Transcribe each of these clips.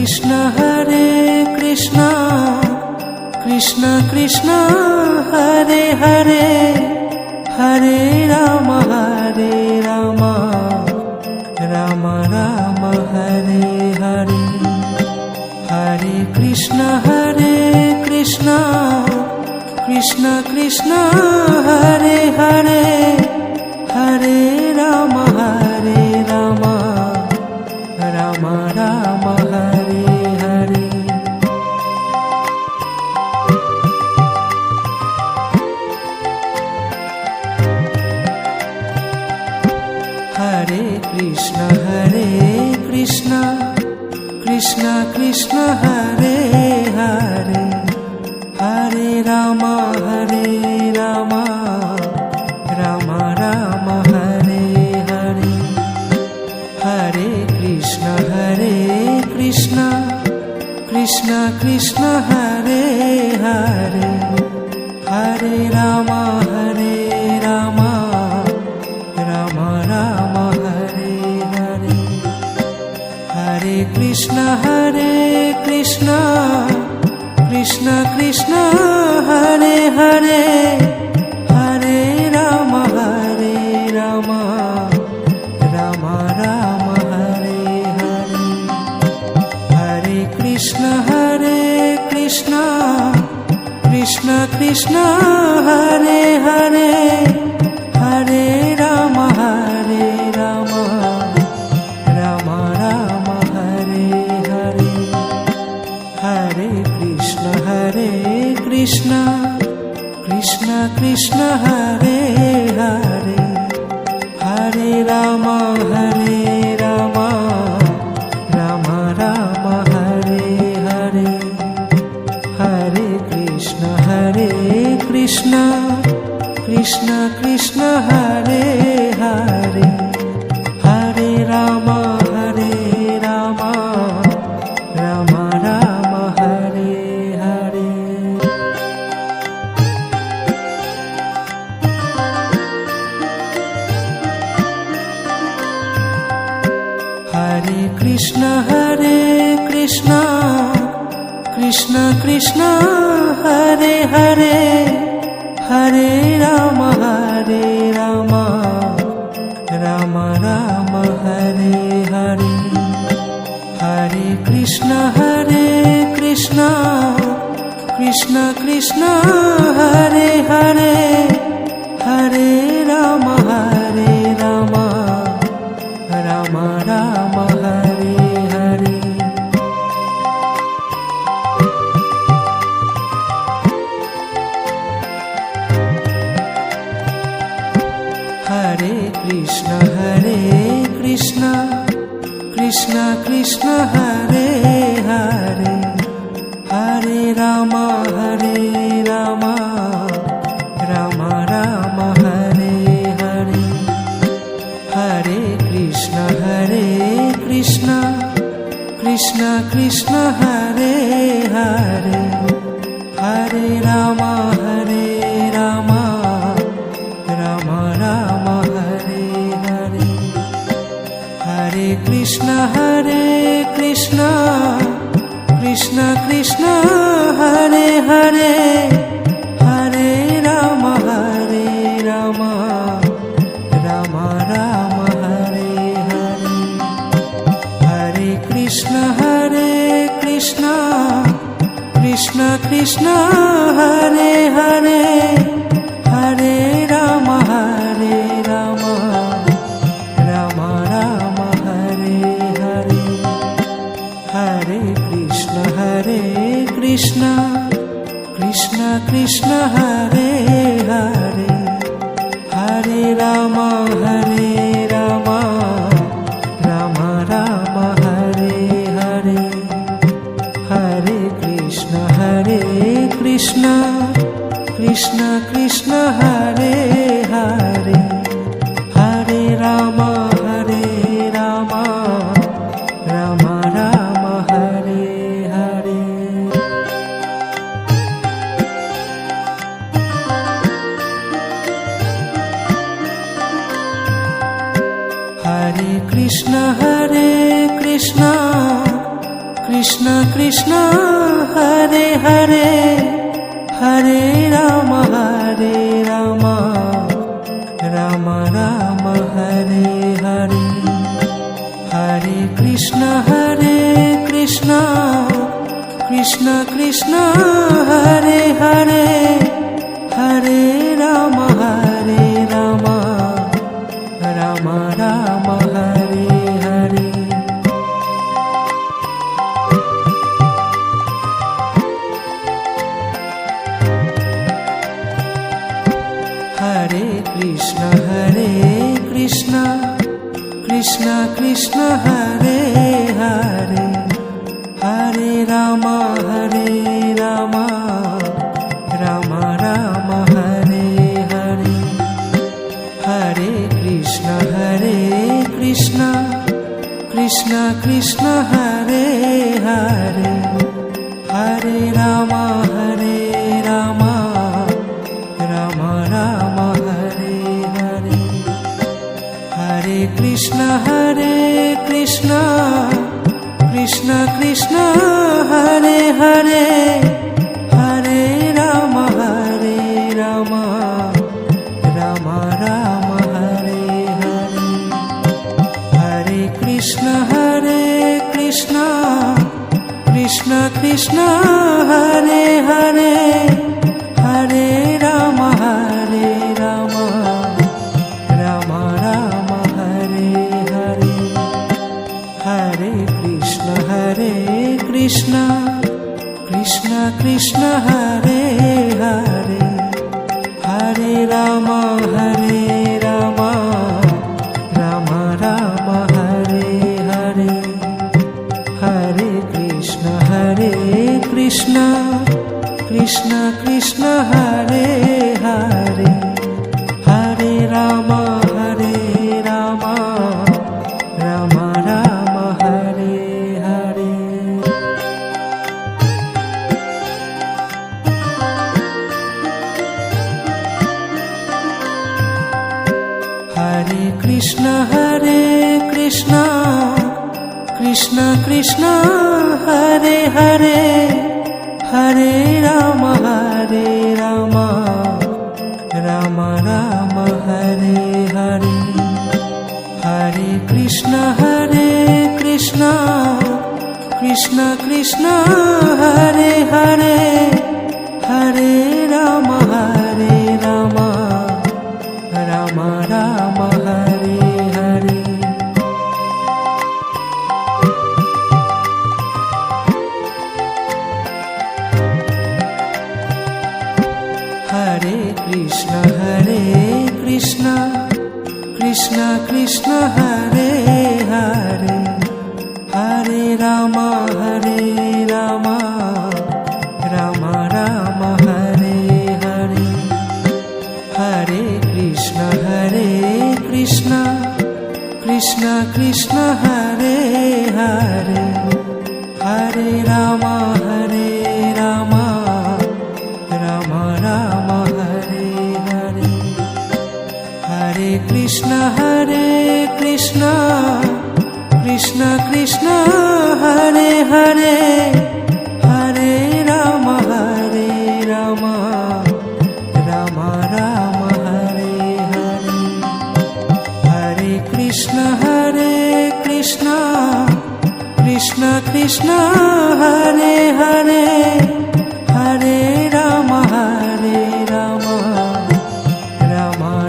Krishna Krishna Krishna Hare Hare Hare Ram Ram Ram Hare Hare Hare Krishna Krishna Krishna Hare Hare Hare Ram Ram Ram Hare Hare Hare Krishna Krishna Krishna Hare Hare Hare Ram Ram Ram Hare Hare Hare Krishna Krishna Hare Hare Hare Ram Ram Ram Hare Hare Hare Krishna Krishna Krishna Hare Hare Hare Ram Ram Ram Hare Hare Hare Krishna Krishna Krishna Hare Hare Hare Ram Ram Ram Hare Hare Hare Krishna Krishna Hare Hare Hare Ram Ram Hare Hare Hare Krishna Krishna Hare Hare Hare Ram Ram Hare Hare Hare Krishna Krishna Hare Hare Hare Ram Ram Hare Hare Hare Krishna Krishna Hare Hare Hare Ram Ram Hare Hare Hare Krishna Krishna Hare Hare Hare Ram Ram Hare Hare Hare Krishna Krishna Hare Hare Hare Ram Ram Hare Hare Hare Krishna Krishna Hare Hare Hare Ram Ram Hare Hare Hare Krishna Krishna Hare Hare Hare Ram Ram Hare Hare Hare Krishna Krishna Hare Hare Hare Ram Ram Hare Hare Hare Krishna Krishna Hare Hare Hare Ram Ram Hare Hare Hare Krishna Krishna Krishna Hare Hare Hare Ram Ram Ram Hare Hare Hare Krishna Krishna Krishna Hare Hare Hare Ram Ram Ram Hare Hare Hare Krishna Krishna Krishna Hare Hare Hare Ram Ram Ram Hare Hare Hare Krishna Krishna Krishna Hare Hare Hare Ram Ram Ram Hare Hare Hare Krishna Krishna Krishna Hare Hare Hare Ram Ram Ram Hare Hare Hare Krishna Krishna Krishna Hare Hare Hare Ram Ram Ram Hare Hare Hare Krishna Krishna Krishna Hare Hare Hare Ram Ram Hare Hare Hare Krishna Krishna Hare Hare Hare Ram Ram Hare Hare Hare Krishna Krishna Hare Hare Hare Ram Ram Hare Hare Hare Krishna Krishna Hare Hare Hare Ram Ram Hare Hare Hare Krishna Krishna Hare Hare Hare Ram Ram Hare Hare Hare Krishna Krishna Hare Hare Hare Ram Ram Hare Hare Hare Krishna Krishna Hare Hare Hare Ram Ram Hare Hare Hare Krishna Krishna Hare Hare Hare Ram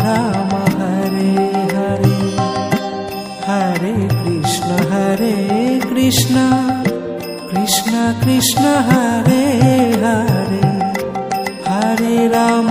Ram Hare Hare Hare Krishna Krishna Hare Hare Hare Ram